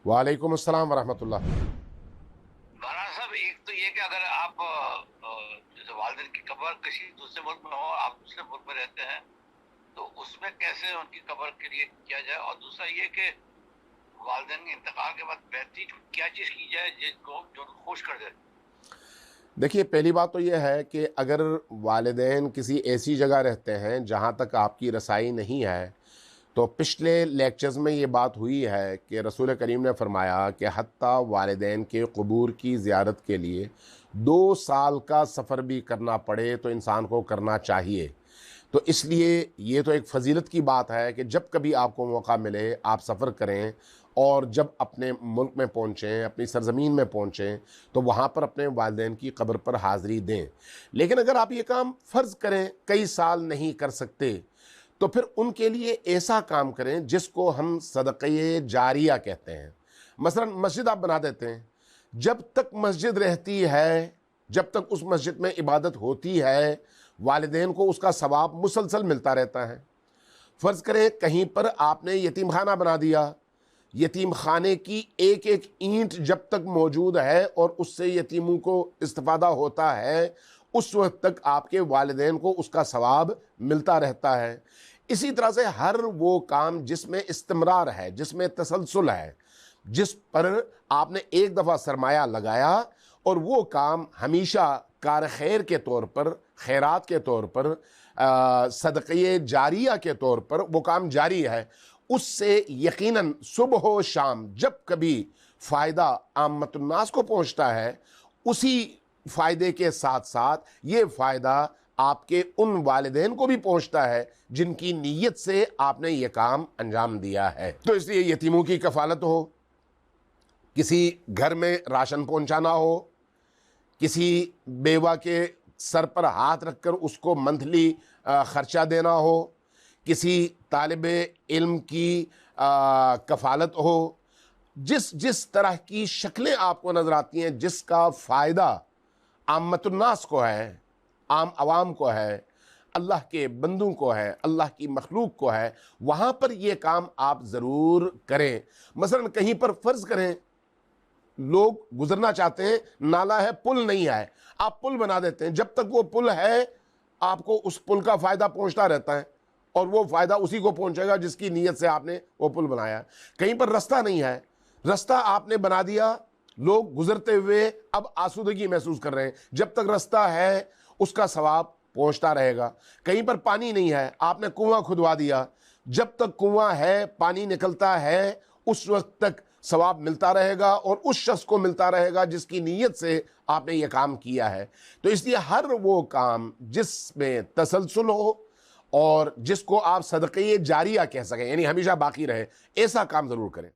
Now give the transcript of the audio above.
वालेकुम अस्सलाम वरहमतुल्लाह। मौलाना साहब, एक तो ये कि अगर आप जैसे वालिदैन की कब्र किसी दूसरे मुल्क में हो, आप दूसरे मुल्क में रहते हैं, तो उसमें कैसे उनकी कब्र के लिए किया जाए, और दूसरा ये कि वालिदैन के इंतकाल के बाद बेहतरीन क्या चीज़ की जाए जिनको जो उनको खुश कर दे। देखिए, पहली बात तो यह है कि अगर वालिदैन किसी ऐसी जगह रहते हैं जहाँ तक आपकी रसाई नहीं है, तो पिछले लेक्चर्स में ये बात हुई है कि रसूल करीम ने फरमाया कि हत्ता वालिदैन के क़ुबूर की ज़ियारत के लिए 2 साल का सफ़र भी करना पड़े तो इंसान को करना चाहिए। तो इसलिए ये तो एक फ़जीलत की बात है कि जब कभी आपको मौका मिले आप सफ़र करें, और जब अपने मुल्क में पहुँचें, अपनी सरज़मीन में पहुँचें, तो वहाँ पर अपने वालिदैन की कब्र पर हाज़िरी दें। लेकिन अगर आप ये काम फ़र्ज़ करें कई साल नहीं कर सकते, तो फिर उनके लिए ऐसा काम करें जिसको हम सदक़े जारिया कहते हैं। मसलन मस्जिद आप बना देते हैं, जब तक मस्जिद रहती है, जब तक उस मस्जिद में इबादत होती है, वालिदैन को उसका सवाब मुसलसल मिलता रहता है। फ़र्ज़ करें कहीं पर आपने यतीम खाना बना दिया, यतीम खाने की एक एक ईंट जब तक मौजूद है और उससे यतीमों को इस्तिफ़ादा होता है, उस वक्त तक आपके वालिदैन को उसका सवाब मिलता रहता है। इसी तरह से हर वो काम जिसमें इस्तिमरार है, जिसमें तसलसल है, जिस पर आपने एक दफ़ा सरमाया लगाया और वो काम हमेशा कार खैर के तौर पर, खैरात के तौर पर, सदक़े जारिया के तौर पर वो काम जारी है, उससे यकीनन सुबह हो शाम जब कभी फ़ायदा आम्मतुन्नास को पहुँचता है, उसी फ़ायदे के साथ साथ ये फ़ायदा आपके उन वालिदैन को भी पहुँचता है जिनकी नीयत से आपने ये काम अंजाम दिया है। तो इसलिए यतीमों की कफ़ालत हो, किसी घर में राशन पहुँचाना हो, किसी बेवा के सर पर हाथ रखकर उसको मंथली ख़र्चा देना हो, किसी तालिबे इल्म की कफ़ालत हो, जिस जिस तरह की शक्लें आपको नज़र आती हैं, जिसका फ़ायदा आम्मतुन्नास को है, आम आवाम को है, अल्लाह के बंदों को है, अल्लाह की मखलूक को है, वहाँ पर ये काम आप ज़रूर करें। मसलन कहीं पर फ़र्ज़ करें लोग गुजरना चाहते हैं, नाला है, पुल नहीं है, आप पुल बना देते हैं, जब तक वो पुल है आपको उस पुल का फ़ायदा पहुँचता रहता है, और वो फ़ायदा उसी को पहुँचेगा जिसकी नीयत से आपने वो पुल बनाया। कहीं पर रास्ता नहीं है, रास्ता आपने बना दिया, लोग गुजरते हुए अब आसूदगी महसूस कर रहे हैं, जब तक रास्ता है उसका सवाब पहुँचता रहेगा। कहीं पर पानी नहीं है, आपने कुआं खुदवा दिया, जब तक कुआं है, पानी निकलता है, उस वक्त तक सवाब मिलता रहेगा और उस शख्स को मिलता रहेगा जिसकी नीयत से आपने ये काम किया है। तो इसलिए हर वो काम जिसमें तसलसल हो और जिसको आप सदक़े जारिया कह सकें, यानी हमेशा बाकी रहे, ऐसा काम ज़रूर करें।